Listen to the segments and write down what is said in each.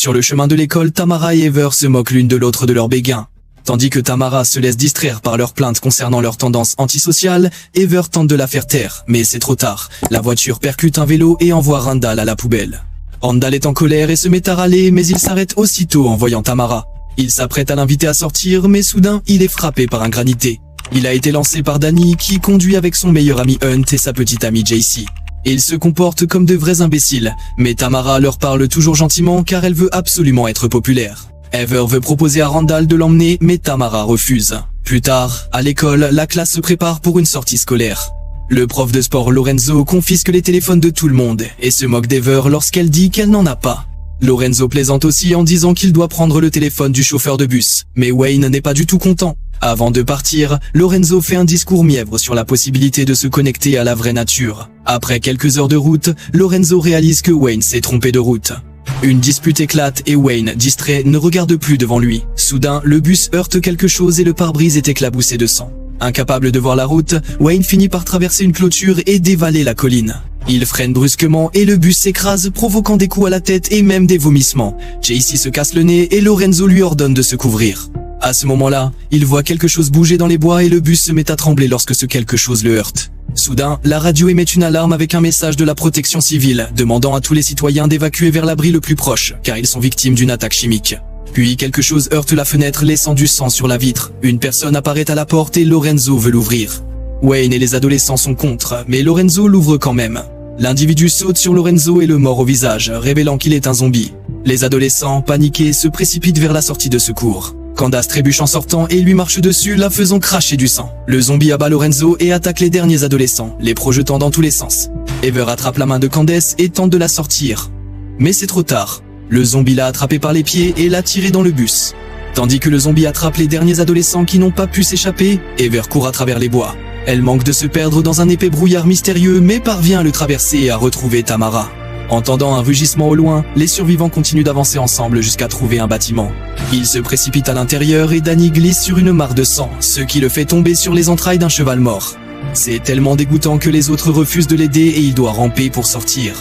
Sur le chemin de l'école, Tamara et Ever se moquent l'une de l'autre de leur béguin. Tandis que Tamara se laisse distraire par leurs plaintes concernant leur tendance antisociale, Ever tente de la faire taire, mais c'est trop tard. La voiture percute un vélo et envoie Randall à la poubelle. Randall est en colère et se met à râler, mais il s'arrête aussitôt en voyant Tamara. Il s'apprête à l'inviter à sortir, mais soudain, il est frappé par un granité. Il a été lancé par Danny, qui conduit avec son meilleur ami Hunt et sa petite amie JC. Ils se comportent comme de vrais imbéciles, mais Tamara leur parle toujours gentiment car elle veut absolument être populaire. Ever veut proposer à Randall de l'emmener, mais Tamara refuse. Plus tard, à l'école, la classe se prépare pour une sortie scolaire. Le prof de sport Lorenzo confisque les téléphones de tout le monde et se moque d'Ever lorsqu'elle dit qu'elle n'en a pas. Lorenzo plaisante aussi en disant qu'il doit prendre le téléphone du chauffeur de bus, mais Wayne n'est pas du tout content. Avant de partir, Lorenzo fait un discours mièvre sur la possibilité de se connecter à la vraie nature. Après quelques heures de route, Lorenzo réalise que Wayne s'est trompé de route. Une dispute éclate et Wayne, distrait, ne regarde plus devant lui. Soudain, le bus heurte quelque chose et le pare-brise est éclaboussé de sang. Incapable de voir la route, Wayne finit par traverser une clôture et dévaler la colline. Il freine brusquement et le bus s'écrase, provoquant des coups à la tête et même des vomissements. JC se casse le nez et Lorenzo lui ordonne de se couvrir. À ce moment-là, il voit quelque chose bouger dans les bois et le bus se met à trembler lorsque ce quelque chose le heurte. Soudain, la radio émet une alarme avec un message de la protection civile, demandant à tous les citoyens d'évacuer vers l'abri le plus proche, car ils sont victimes d'une attaque chimique. Puis quelque chose heurte la fenêtre, laissant du sang sur la vitre. Une personne apparaît à la porte et Lorenzo veut l'ouvrir. Wayne et les adolescents sont contre, mais Lorenzo l'ouvre quand même. L'individu saute sur Lorenzo et le mord au visage, révélant qu'il est un zombie. Les adolescents, paniqués, se précipitent vers la sortie de secours. Candace trébuche en sortant et lui marche dessus, la faisant cracher du sang. Le zombie abat Lorenzo et attaque les derniers adolescents, les projetant dans tous les sens. Ever attrape la main de Candace et tente de la sortir. Mais c'est trop tard. Le zombie l'a attrapé par les pieds et l'a tiré dans le bus. Tandis que le zombie attrape les derniers adolescents qui n'ont pas pu s'échapper, Ever court à travers les bois. Elle manque de se perdre dans un épais brouillard mystérieux, mais parvient à le traverser et à retrouver Tamara. Entendant un rugissement au loin, les survivants continuent d'avancer ensemble jusqu'à trouver un bâtiment. Ils se précipitent à l'intérieur et Danny glisse sur une mare de sang, ce qui le fait tomber sur les entrailles d'un cheval mort. C'est tellement dégoûtant que les autres refusent de l'aider et il doit ramper pour sortir.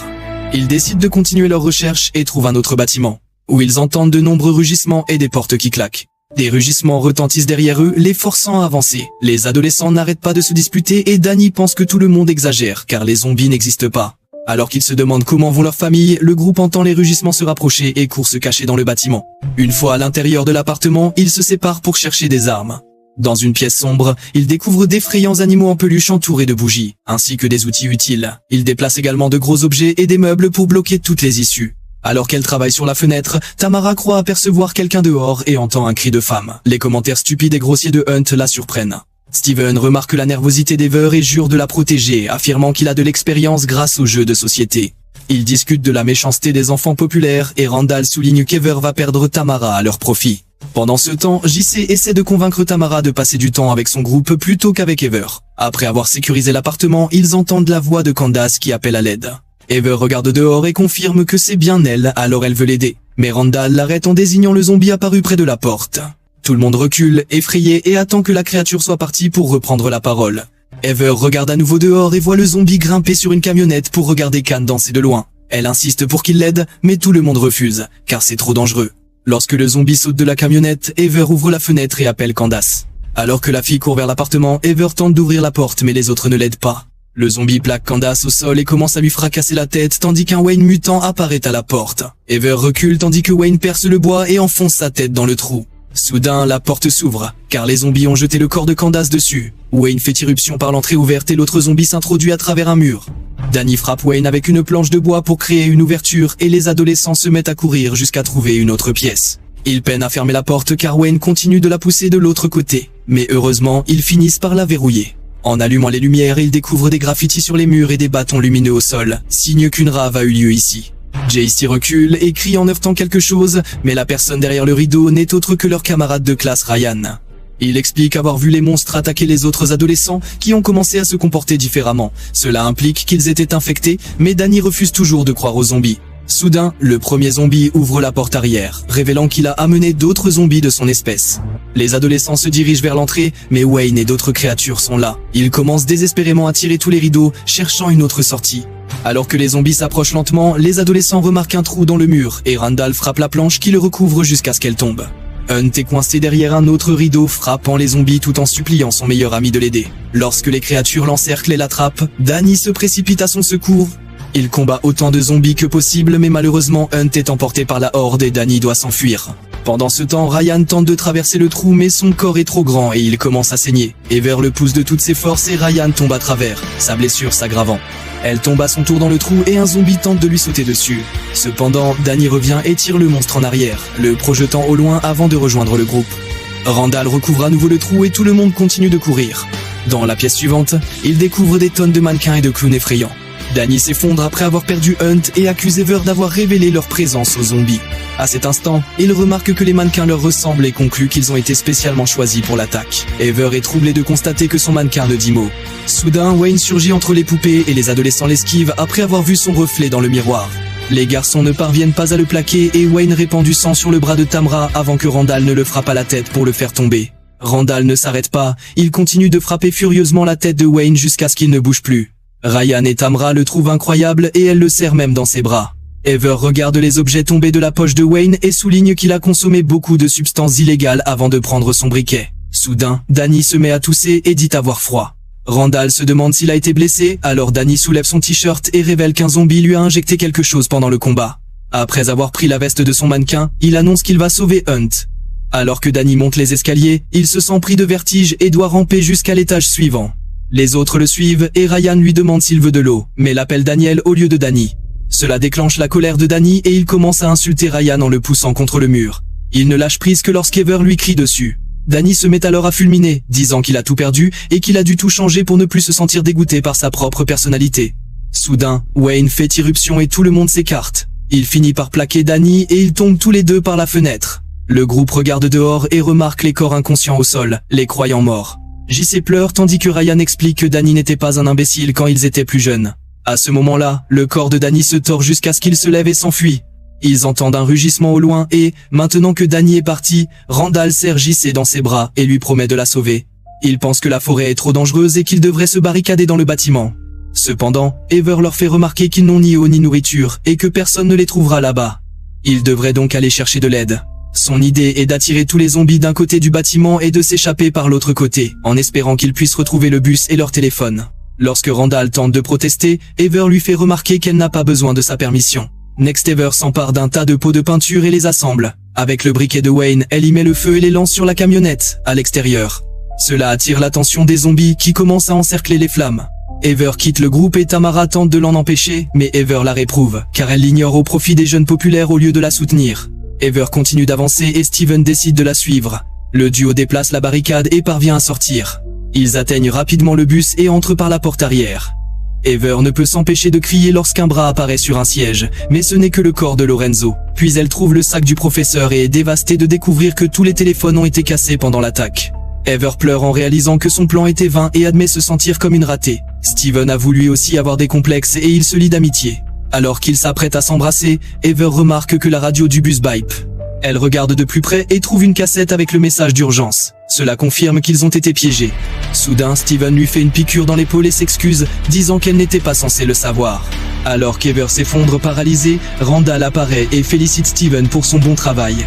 Ils décident de continuer leur recherche et trouvent un autre bâtiment, où ils entendent de nombreux rugissements et des portes qui claquent. Des rugissements retentissent derrière eux, les forçant à avancer. Les adolescents n'arrêtent pas de se disputer et Danny pense que tout le monde exagère, car les zombies n'existent pas. Alors qu'ils se demandent comment vont leurs familles, le groupe entend les rugissements se rapprocher et court se cacher dans le bâtiment. Une fois à l'intérieur de l'appartement, ils se séparent pour chercher des armes. Dans une pièce sombre, ils découvrent d'effrayants animaux en peluche entourés de bougies, ainsi que des outils utiles. Ils déplacent également de gros objets et des meubles pour bloquer toutes les issues. Alors qu'elle travaille sur la fenêtre, Tamara croit apercevoir quelqu'un dehors et entend un cri de femme. Les commentaires stupides et grossiers de Hunt la surprennent. Steven remarque la nervosité d'Ever et jure de la protéger, affirmant qu'il a de l'expérience grâce aux jeux de société. Ils discutent de la méchanceté des enfants populaires et Randall souligne qu'Ever va perdre Tamara à leur profit. Pendant ce temps, JC essaie de convaincre Tamara de passer du temps avec son groupe plutôt qu'avec Ever. Après avoir sécurisé l'appartement, ils entendent la voix de Candace qui appelle à l'aide. Ever regarde dehors et confirme que c'est bien elle, alors elle veut l'aider. Mais Randall l'arrête en désignant le zombie apparu près de la porte. Tout le monde recule, effrayé, et attend que la créature soit partie pour reprendre la parole. Ever regarde à nouveau dehors et voit le zombie grimper sur une camionnette pour regarder Khan danser de loin. Elle insiste pour qu'il l'aide, mais tout le monde refuse, car c'est trop dangereux. Lorsque le zombie saute de la camionnette, Ever ouvre la fenêtre et appelle Candace. Alors que la fille court vers l'appartement, Ever tente d'ouvrir la porte mais les autres ne l'aident pas. Le zombie plaque Candace au sol et commence à lui fracasser la tête tandis qu'un Wayne mutant apparaît à la porte. Ever recule tandis que Wayne perce le bois et enfonce sa tête dans le trou. Soudain, la porte s'ouvre, car les zombies ont jeté le corps de Candace dessus. Wayne fait irruption par l'entrée ouverte et l'autre zombie s'introduit à travers un mur. Danny frappe Wayne avec une planche de bois pour créer une ouverture et les adolescents se mettent à courir jusqu'à trouver une autre pièce. Ils peinent à fermer la porte car Wayne continue de la pousser de l'autre côté, mais heureusement, ils finissent par la verrouiller. En allumant les lumières, ils découvrent des graffitis sur les murs et des bâtons lumineux au sol, signe qu'une rave a eu lieu ici. JC recule et crie en heurtant quelque chose, mais la personne derrière le rideau n'est autre que leur camarade de classe Ryan. Il explique avoir vu les monstres attaquer les autres adolescents qui ont commencé à se comporter différemment. Cela implique qu'ils étaient infectés, mais Danny refuse toujours de croire aux zombies. Soudain, le premier zombie ouvre la porte arrière, révélant qu'il a amené d'autres zombies de son espèce. Les adolescents se dirigent vers l'entrée, mais Wayne et d'autres créatures sont là. Ils commencent désespérément à tirer tous les rideaux, cherchant une autre sortie. Alors que les zombies s'approchent lentement, les adolescents remarquent un trou dans le mur et Randall frappe la planche qui le recouvre jusqu'à ce qu'elle tombe. Hunt est coincé derrière un autre rideau, frappant les zombies tout en suppliant son meilleur ami de l'aider. Lorsque les créatures l'encerclent et l'attrapent, Danny se précipite à son secours. Il combat autant de zombies que possible, mais malheureusement Hunt est emporté par la horde et Danny doit s'enfuir. Pendant ce temps, Ryan tente de traverser le trou, mais son corps est trop grand et il commence à saigner. Ever le pousse de toutes ses forces et Ryan tombe à travers, sa blessure s'aggravant. Elle tombe à son tour dans le trou et un zombie tente de lui sauter dessus. Cependant, Danny revient et tire le monstre en arrière, le projetant au loin avant de rejoindre le groupe. Randall recouvre à nouveau le trou et tout le monde continue de courir. Dans la pièce suivante, il découvre des tonnes de mannequins et de clowns effrayants. Danny s'effondre après avoir perdu Hunt et accuse Ever d'avoir révélé leur présence aux zombies. À cet instant, il remarque que les mannequins leur ressemblent et conclut qu'ils ont été spécialement choisis pour l'attaque. Ever est troublé de constater que son mannequin ne dit mot. Soudain, Wayne surgit entre les poupées et les adolescents l'esquivent après avoir vu son reflet dans le miroir. Les garçons ne parviennent pas à le plaquer et Wayne répand du sang sur le bras de Tamra avant que Randall ne le frappe à la tête pour le faire tomber. Randall ne s'arrête pas, il continue de frapper furieusement la tête de Wayne jusqu'à ce qu'il ne bouge plus. Ryan et Tamra le trouvent incroyable et elle le serre même dans ses bras. Ever regarde les objets tomber de la poche de Wayne et souligne qu'il a consommé beaucoup de substances illégales avant de prendre son briquet. Soudain, Danny se met à tousser et dit avoir froid. Randall se demande s'il a été blessé, alors Danny soulève son t-shirt et révèle qu'un zombie lui a injecté quelque chose pendant le combat. Après avoir pris la veste de son mannequin, il annonce qu'il va sauver Hunt. Alors que Danny monte les escaliers, il se sent pris de vertige et doit ramper jusqu'à l'étage suivant. Les autres le suivent et Ryan lui demande s'il veut de l'eau, mais l'appelle Daniel au lieu de Danny. Cela déclenche la colère de Danny et il commence à insulter Ryan en le poussant contre le mur. Il ne lâche prise que lorsqu'Ever lui crie dessus. Danny se met alors à fulminer, disant qu'il a tout perdu et qu'il a dû tout changer pour ne plus se sentir dégoûté par sa propre personnalité. Soudain, Wayne fait irruption et tout le monde s'écarte. Il finit par plaquer Danny et ils tombent tous les deux par la fenêtre. Le groupe regarde dehors et remarque les corps inconscients au sol, les croyant morts. JC pleure tandis que Ryan explique que Danny n'était pas un imbécile quand ils étaient plus jeunes. À ce moment-là, le corps de Danny se tord jusqu'à ce qu'il se lève et s'enfuit. Ils entendent un rugissement au loin et, maintenant que Danny est parti, Randall serre JC dans ses bras et lui promet de la sauver. Il pense que la forêt est trop dangereuse et qu'il devrait se barricader dans le bâtiment. Cependant, Ever leur fait remarquer qu'ils n'ont ni eau ni nourriture et que personne ne les trouvera là-bas. Ils devraient donc aller chercher de l'aide. Son idée est d'attirer tous les zombies d'un côté du bâtiment et de s'échapper par l'autre côté, en espérant qu'ils puissent retrouver le bus et leur téléphone. Lorsque Randall tente de protester, Ever lui fait remarquer qu'elle n'a pas besoin de sa permission. Next Ever s'empare d'un tas de pots de peinture et les assemble. Avec le briquet de Wayne, elle y met le feu et les lance sur la camionnette, à l'extérieur. Cela attire l'attention des zombies qui commencent à encercler les flammes. Ever quitte le groupe et Tamara tente de l'en empêcher, mais Ever la réprouve, car elle l'ignore au profit des jeunes populaires au lieu de la soutenir. Ever continue d'avancer et Steven décide de la suivre. Le duo déplace la barricade et parvient à sortir. Ils atteignent rapidement le bus et entrent par la porte arrière. Ever ne peut s'empêcher de crier lorsqu'un bras apparaît sur un siège, mais ce n'est que le corps de Lorenzo. Puis elle trouve le sac du professeur et est dévastée de découvrir que tous les téléphones ont été cassés pendant l'attaque. Ever pleure en réalisant que son plan était vain et admet se sentir comme une ratée. Steven avoue lui aussi avoir des complexes et il se lie d'amitié. Alors qu'ils s'apprêtent à s'embrasser, Ever remarque que la radio du bus bip. Elle regarde de plus près et trouve une cassette avec le message d'urgence. Cela confirme qu'ils ont été piégés. Soudain, Steven lui fait une piqûre dans l'épaule et s'excuse, disant qu'elle n'était pas censée le savoir. Alors qu'Ever s'effondre paralysé, Randall apparaît et félicite Steven pour son bon travail.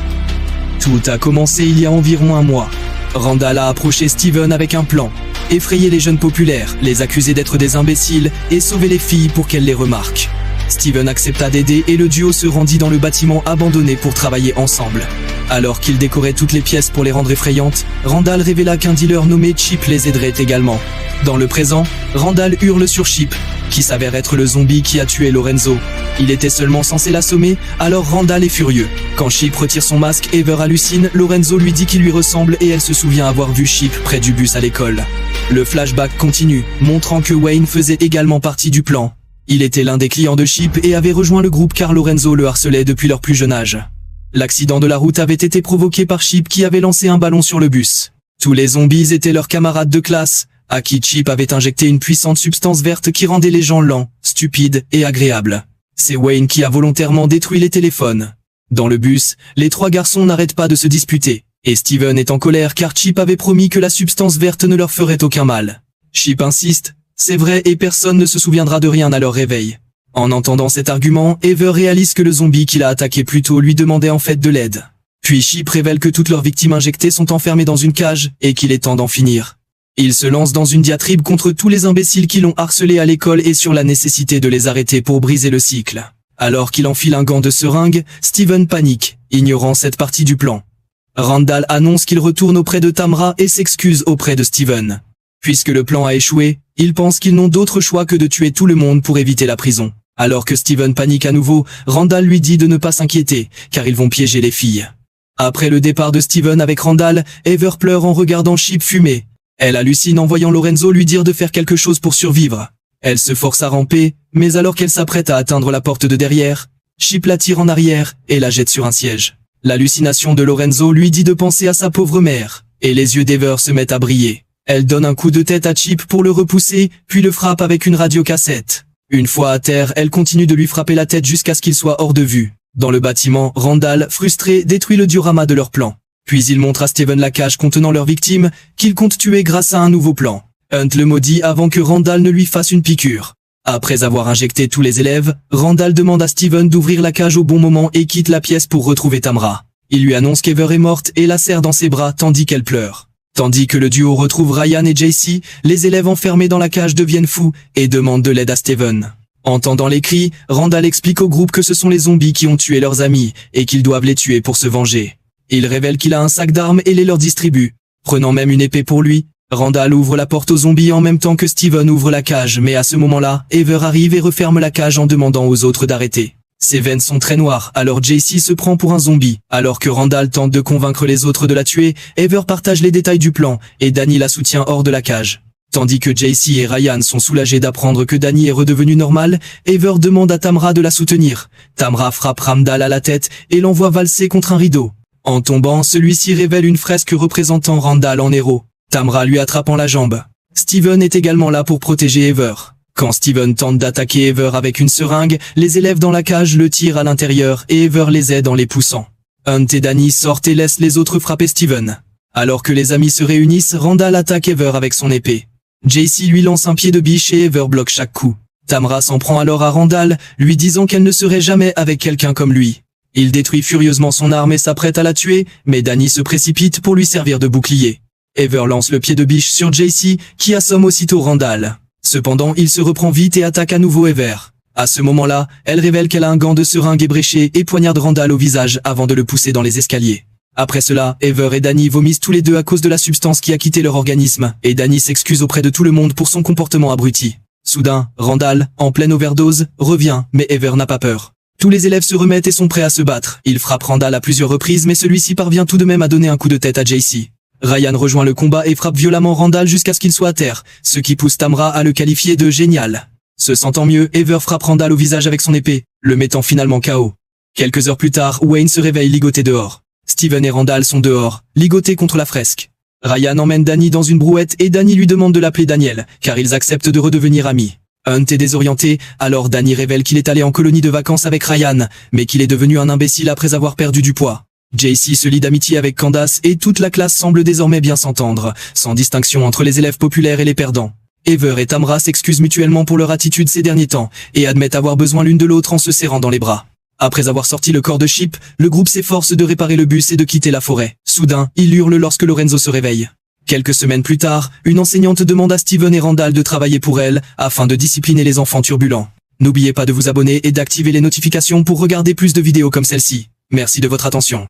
Tout a commencé il y a environ un mois. Randall a approché Steven avec un plan. Effrayer les jeunes populaires, les accuser d'être des imbéciles et sauver les filles pour qu'elles les remarquent. Steven accepta d'aider et le duo se rendit dans le bâtiment abandonné pour travailler ensemble. Alors qu'ils décoraient toutes les pièces pour les rendre effrayantes, Randall révéla qu'un dealer nommé Chip les aiderait également. Dans le présent, Randall hurle sur Chip, qui s'avère être le zombie qui a tué Lorenzo. Il était seulement censé l'assommer, alors Randall est furieux. Quand Chip retire son masque, Ever hallucine, Lorenzo lui dit qu'il lui ressemble et elle se souvient avoir vu Chip près du bus à l'école. Le flashback continue, montrant que Wayne faisait également partie du plan. Il était l'un des clients de Chip et avait rejoint le groupe car Lorenzo le harcelait depuis leur plus jeune âge. L'accident de la route avait été provoqué par Chip qui avait lancé un ballon sur le bus. Tous les zombies étaient leurs camarades de classe, à qui Chip avait injecté une puissante substance verte qui rendait les gens lents, stupides et agréables. C'est Wayne qui a volontairement détruit les téléphones. Dans le bus, les trois garçons n'arrêtent pas de se disputer, et Steven est en colère car Chip avait promis que la substance verte ne leur ferait aucun mal. Chip insiste. C'est vrai et personne ne se souviendra de rien à leur réveil. En entendant cet argument, Ever réalise que le zombie qui l'a attaqué plus tôt lui demandait en fait de l'aide. Puis Chip révèle que toutes leurs victimes injectées sont enfermées dans une cage et qu'il est temps d'en finir. Il se lance dans une diatribe contre tous les imbéciles qui l'ont harcelé à l'école et sur la nécessité de les arrêter pour briser le cycle. Alors qu'il enfile un gant de seringue, Steven panique, ignorant cette partie du plan. Randall annonce qu'il retourne auprès de Tamra et s'excuse auprès de Steven. Puisque le plan a échoué, ils pensent qu'ils n'ont d'autre choix que de tuer tout le monde pour éviter la prison. Alors que Steven panique à nouveau, Randall lui dit de ne pas s'inquiéter, car ils vont piéger les filles. Après le départ de Steven avec Randall, Ever pleure en regardant Chip fumer. Elle hallucine en voyant Lorenzo lui dire de faire quelque chose pour survivre. Elle se force à ramper, mais alors qu'elle s'apprête à atteindre la porte de derrière, Chip la tire en arrière et la jette sur un siège. L'hallucination de Lorenzo lui dit de penser à sa pauvre mère, et les yeux d'Ever se mettent à briller. Elle donne un coup de tête à Chip pour le repousser, puis le frappe avec une radiocassette. Une fois à terre, elle continue de lui frapper la tête jusqu'à ce qu'il soit hors de vue. Dans le bâtiment, Randall, frustré, détruit le diorama de leur plan. Puis il montre à Steven la cage contenant leurs victimes, qu'il compte tuer grâce à un nouveau plan. Hunt le maudit avant que Randall ne lui fasse une piqûre. Après avoir injecté tous les élèves, Randall demande à Steven d'ouvrir la cage au bon moment et quitte la pièce pour retrouver Tamra. Il lui annonce qu'Ever est morte et la serre dans ses bras tandis qu'elle pleure. Tandis que le duo retrouve Ryan et JC, les élèves enfermés dans la cage deviennent fous et demandent de l'aide à Steven. Entendant les cris, Randall explique au groupe que ce sont les zombies qui ont tué leurs amis et qu'ils doivent les tuer pour se venger. Il révèle qu'il a un sac d'armes et les leur distribue. Prenant même une épée pour lui, Randall ouvre la porte aux zombies en même temps que Steven ouvre la cage, mais à ce moment-là, Ever arrive et referme la cage en demandant aux autres d'arrêter. Ses veines sont très noires, alors JC se prend pour un zombie. Alors que Randall tente de convaincre les autres de la tuer, Ever partage les détails du plan, et Danny la soutient hors de la cage. Tandis que JC et Ryan sont soulagés d'apprendre que Danny est redevenu normal, Ever demande à Tamra de la soutenir. Tamra frappe Randall à la tête et l'envoie valser contre un rideau. En tombant, celui-ci révèle une fresque représentant Randall en héros. Tamra lui attrapant la jambe. Steven est également là pour protéger Ever. Quand Steven tente d'attaquer Ever avec une seringue, les élèves dans la cage le tirent à l'intérieur et Ever les aide en les poussant. Hunt et Danny sortent et laissent les autres frapper Steven. Alors que les amis se réunissent, Randall attaque Ever avec son épée. JC lui lance un pied de biche et Ever bloque chaque coup. Tamra s'en prend alors à Randall, lui disant qu'elle ne serait jamais avec quelqu'un comme lui. Il détruit furieusement son arme et s'apprête à la tuer, mais Danny se précipite pour lui servir de bouclier. Ever lance le pied de biche sur JC, qui assomme aussitôt Randall. Cependant, il se reprend vite et attaque à nouveau Ever. À ce moment-là, elle révèle qu'elle a un gant de seringue ébréché et poignarde Randall au visage avant de le pousser dans les escaliers. Après cela, Ever et Danny vomissent tous les deux à cause de la substance qui a quitté leur organisme, et Danny s'excuse auprès de tout le monde pour son comportement abruti. Soudain, Randall, en pleine overdose, revient, mais Ever n'a pas peur. Tous les élèves se remettent et sont prêts à se battre. Il frappe Randall à plusieurs reprises mais celui-ci parvient tout de même à donner un coup de tête à JC. Ryan rejoint le combat et frappe violemment Randall jusqu'à ce qu'il soit à terre, ce qui pousse Tamra à le qualifier de génial. Se sentant mieux, Ever frappe Randall au visage avec son épée, le mettant finalement KO. Quelques heures plus tard, Wayne se réveille ligoté dehors. Steven et Randall sont dehors, ligotés contre la fresque. Ryan emmène Danny dans une brouette et Danny lui demande de l'appeler Daniel, car ils acceptent de redevenir amis. Hunt est désorienté, alors Danny révèle qu'il est allé en colonie de vacances avec Ryan, mais qu'il est devenu un imbécile après avoir perdu du poids. JC se lie d'amitié avec Candace et toute la classe semble désormais bien s'entendre, sans distinction entre les élèves populaires et les perdants. Ever et Tamra s'excusent mutuellement pour leur attitude ces derniers temps, et admettent avoir besoin l'une de l'autre en se serrant dans les bras. Après avoir sorti le corps de Chip, le groupe s'efforce de réparer le bus et de quitter la forêt. Soudain, il hurle lorsque Lorenzo se réveille. Quelques semaines plus tard, une enseignante demande à Steven et Randall de travailler pour elle, afin de discipliner les enfants turbulents. N'oubliez pas de vous abonner et d'activer les notifications pour regarder plus de vidéos comme celle-ci. Merci de votre attention.